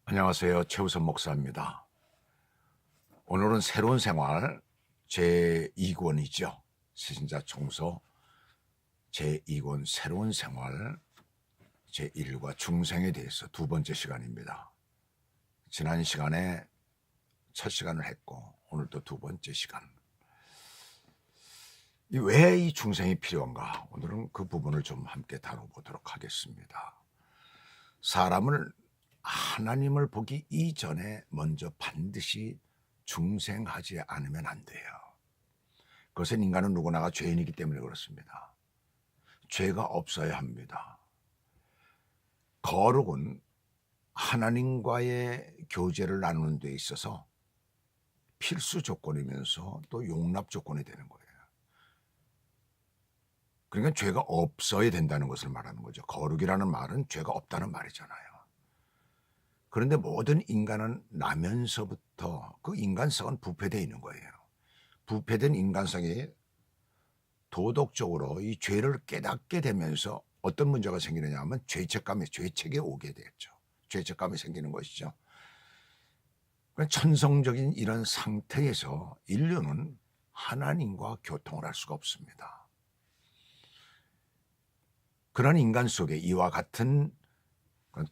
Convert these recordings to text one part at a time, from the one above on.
안녕하세요. 최우선 목사입니다. 오늘은 새로운 생활 제2권이죠. 시신자 총서 제2권 새로운 생활 제1과 중생에 대해서 두 번째 시간입니다. 지난 시간에 첫 시간을 했고 오늘 또 두 번째 시간. 왜 이 중생이 필요한가? 오늘은 그 부분을 좀 함께 다뤄보도록 하겠습니다. 사람을 하나님을 보기 이전에 먼저 반드시 중생하지 않으면 안 돼요. 그것은 인간은 누구나가 죄인이기 때문에 그렇습니다. 죄가 없어야 합니다. 거룩은 하나님과의 교제를 나누는 데 있어서 필수 조건이면서 또 용납 조건이 되는 거예요. 그러니까 죄가 없어야 된다는 것을 말하는 거죠. 거룩이라는 말은 죄가 없다는 말이잖아요. 그런데 모든 인간은 나면서부터 그 인간성은 부패되어 있는 거예요. 부패된 인간성이 도덕적으로 이 죄를 깨닫게 되면서 어떤 문제가 생기느냐 하면 죄책에 오게 되었죠. 죄책감이 생기는 것이죠. 그러니까 천성적인 이런 상태에서 인류는 하나님과 교통을 할 수가 없습니다. 그런 인간 속에 이와 같은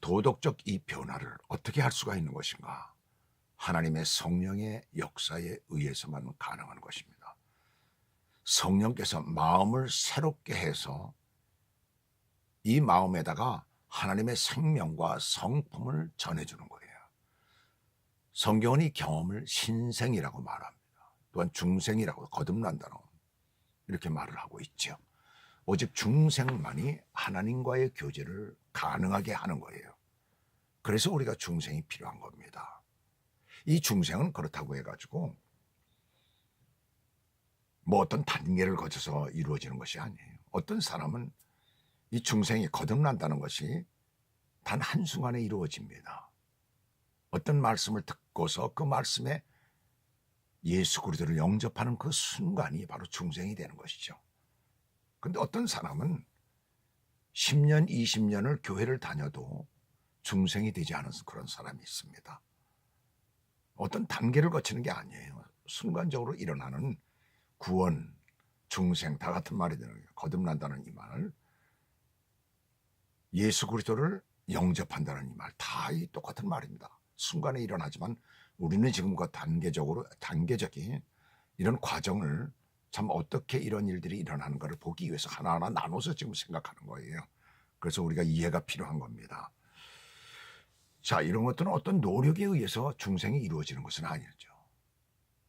도덕적 이 변화를 어떻게 할 수가 있는 것인가? 하나님의 성령의 역사에 의해서만 가능한 것입니다. 성령께서 마음을 새롭게 해서 이 마음에다가 하나님의 생명과 성품을 전해주는 거예요. 성경은 이 경험을 신생이라고 말합니다. 또한 중생이라고 거듭난다고 이렇게 말을 하고 있죠. 오직 중생만이 하나님과의 교제를 가능하게 하는 거예요. 그래서 우리가 중생이 필요한 겁니다. 이 중생은 그렇다고 해가지고 뭐 어떤 단계를 거쳐서 이루어지는 것이 아니에요. 어떤 사람은 이 중생이 거듭난다는 것이 단 한순간에 이루어집니다. 어떤 말씀을 듣고서 그 말씀에 예수 그리스도를 영접하는 그 순간이 바로 중생이 되는 것이죠. 그런데 어떤 사람은 10년, 20년을 교회를 다녀도 중생이 되지 않은 그런 사람이 있습니다. 어떤 단계를 거치는 게 아니에요. 순간적으로 일어나는 구원, 중생 다 같은 말이 되는 거예요. 거듭난다는 이 말, 예수 그리스도를 영접한다는 이 말, 다 이 똑같은 말입니다. 순간에 일어나지만 우리는 지금 그 단계적인 이런 과정을 참 어떻게 이런 일들이 일어나는가를 보기 위해서 하나하나 나눠서 지금 생각하는 거예요. 그래서 우리가 이해가 필요한 겁니다. 자, 이런 것들은 어떤 노력에 의해서 중생이 이루어지는 것은 아니죠.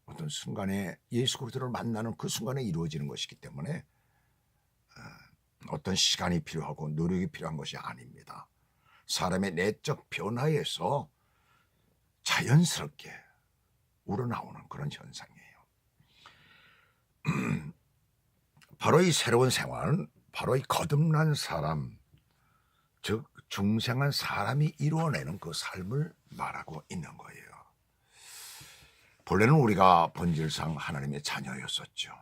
어떤 순간에 예수 그리스도를 만나는 그 순간에 이루어지는 것이기 때문에 어떤 시간이 필요하고 노력이 필요한 것이 아닙니다. 사람의 내적 변화에서 자연스럽게 우러나오는 그런 현상이에요. 바로 이 새로운 생활은 바로 이 거듭난 사람, 즉 중생한 사람이 이루어내는 그 삶을 말하고 있는 거예요. 본래는 우리가 본질상 하나님의 자녀였었죠.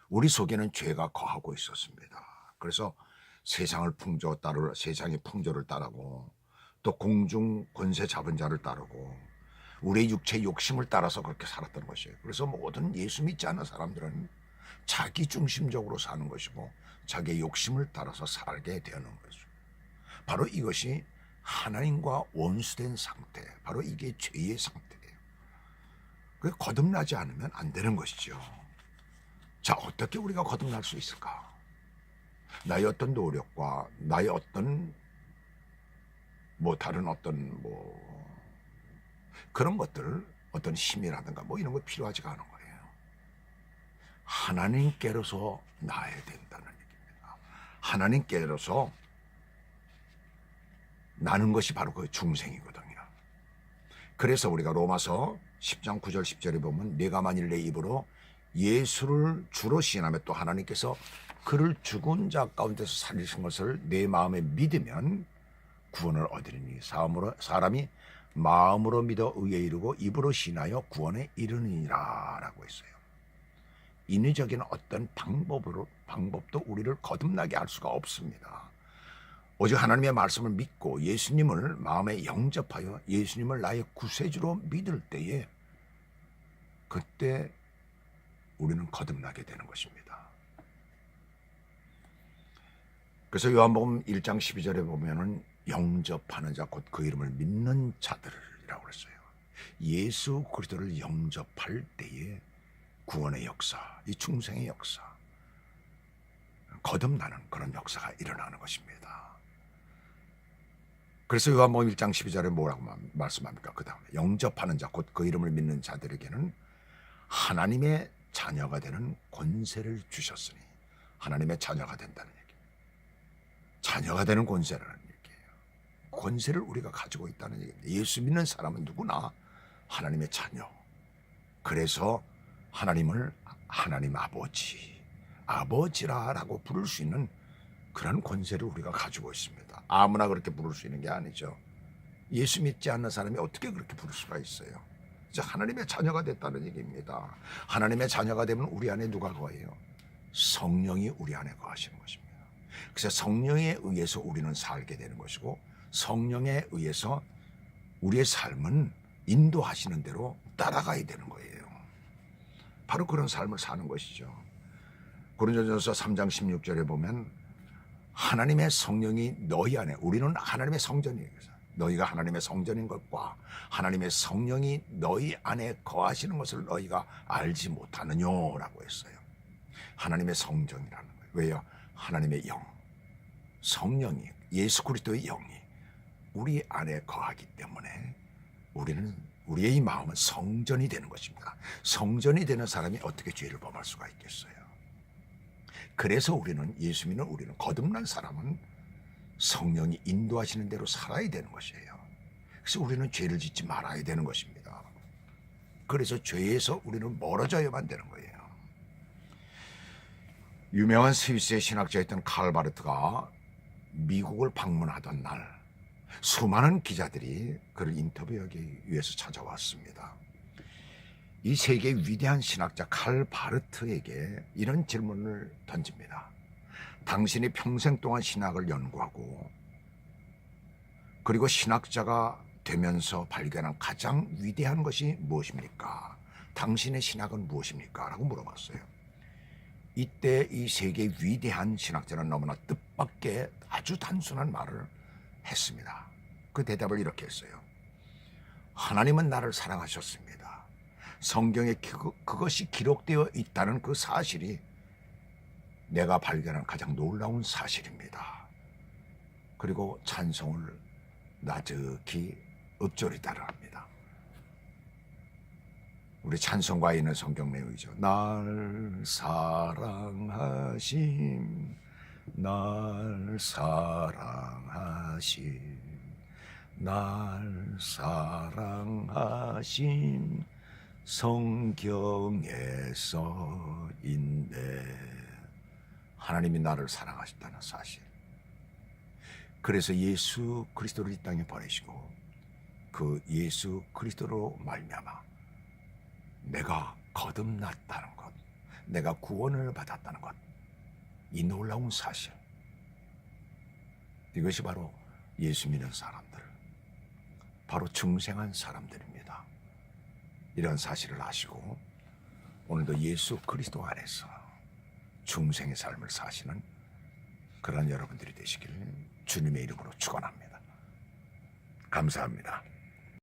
우리 속에는 죄가 거하고 있었습니다. 그래서 세상의 풍조를 따르고 또 공중 권세 잡은 자를 따르고 우리의 육체의 욕심을 따라서 그렇게 살았던 것이에요. 그래서 모든 예수 믿지 않는 사람들은 자기 중심적으로 사는 것이고 자기의 욕심을 따라서 살게 되는 거죠. 바로 이것이 하나님과 원수된 상태, 바로 이게 죄의 상태예요. 그게 거듭나지 않으면 안 되는 것이죠. 자, 어떻게 우리가 거듭날 수 있을까? 나의 어떤 노력과 나의 어떤 다른 어떤 그런 것들, 어떤 힘이라든가 이런 거 필요하지가 않은 거예요. 하나님께로서 나야 된다는 얘기입니다. 하나님께로서 나는 것이 바로 그 중생이거든요. 그래서 우리가 로마서 10장 9절 10절에 보면 내가 만일 내 입으로 예수를 주로 시인하며 또 하나님께서 그를 죽은 자 가운데서 살리신 것을 내 마음에 믿으면 구원을 얻으리니 사람이 마음으로 믿어 의에 이르고 입으로 시인하여 구원에 이르느니라 라고 했어요. 인위적인 어떤 방법도 우리를 거듭나게 할 수가 없습니다. 오직 하나님의 말씀을 믿고 예수님을 마음에 영접하여 예수님을 나의 구세주로 믿을 때에 그때 우리는 거듭나게 되는 것입니다. 그래서 요한복음 1장 12절에 보면은 영접하는 자 곧 그 이름을 믿는 자들이라고 그랬어요. 예수 그리스도를 영접할 때에 구원의 역사, 이 중생의 역사, 거듭나는 그런 역사가 일어나는 것입니다. 그래서 요한복음 1장 12절에 뭐라고 말씀합니까? 그 다음에 영접하는 자 곧 그 이름을 믿는 자들에게는 하나님의 자녀가 되는 권세를 주셨으니, 하나님의 자녀가 된다는 얘기, 자녀가 되는 권세라는 얘기예요. 권세를 우리가 가지고 있다는 얘기입니다. 예수 믿는 사람은 누구나 하나님의 자녀. 그래서 하나님을 하나님 아버지라고 부를 수 있는 그런 권세를 우리가 가지고 있습니다. 아무나 그렇게 부를 수 있는 게 아니죠. 예수 믿지 않는 사람이 어떻게 그렇게 부를 수가 있어요? 이제 하나님의 자녀가 됐다는 얘기입니다. 하나님의 자녀가 되면 우리 안에 누가 거해요? 성령이 우리 안에 거하시는 것입니다. 그래서 성령에 의해서 우리는 살게 되는 것이고, 성령에 의해서 우리의 삶은 인도하시는 대로 따라가야 되는 거예요. 바로 그런 삶을 사는 것이죠. 고린도전서 3장 16절에 보면 하나님의 성령이 너희 안에, 우리는 하나님의 성전이에요. 너희가 하나님의 성전인 것과 하나님의 성령이 너희 안에 거하시는 것을 너희가 알지 못하느냐라고 했어요. 하나님의 성전이라는 거예요. 왜요? 하나님의 영, 성령이, 예수 그리스도의 영이 우리 안에 거하기 때문에 우리의 이 마음은 성전이 되는 것입니다. 성전이 되는 사람이 어떻게 죄를 범할 수가 있겠어요? 그래서 우리는 거듭난 사람은 성령이 인도하시는 대로 살아야 되는 것이에요. 그래서 우리는 죄를 짓지 말아야 되는 것입니다. 그래서 죄에서 우리는 멀어져야만 되는 거예요. 유명한 스위스의 신학자였던 칼 바르트가 미국을 방문하던 날 수많은 기자들이 그를 인터뷰하기 위해서 찾아왔습니다. 이 세계의 위대한 신학자 칼 바르트에게 이런 질문을 던집니다. 당신이 평생 동안 신학을 연구하고 그리고 신학자가 되면서 발견한 가장 위대한 것이 무엇입니까? 당신의 신학은 무엇입니까? 라고 물어봤어요. 이때 이 세계의 위대한 신학자는 너무나 뜻밖의 아주 단순한 말을 했습니다. 그 대답을 이렇게 했어요. 하나님은 나를 사랑하셨습니다. 성경에 그것이 기록되어 있다는 그 사실이 내가 발견한 가장 놀라운 사실입니다. 그리고 찬송을 나직히 읊조리다를 합니다. 우리 찬송가에 있는 성경 내용이죠. 날 사랑하심, 날 사랑하심, 날 사랑하심, 성경에 써 있네. 하나님이 나를 사랑하신다는 사실. 그래서 예수 그리스도를 이 땅에 보내시고 그 예수 그리스도로 말미암아 내가 거듭났다는 것, 내가 구원을 받았다는 것, 이 놀라운 사실, 이것이 바로 예수 믿는 사람들, 바로 중생한 사람들입니다. 이런 사실을 아시고 오늘도 예수 그리스도 안에서 중생의 삶을 사시는 그런 여러분들이 되시길 주님의 이름으로 축원합니다. 감사합니다.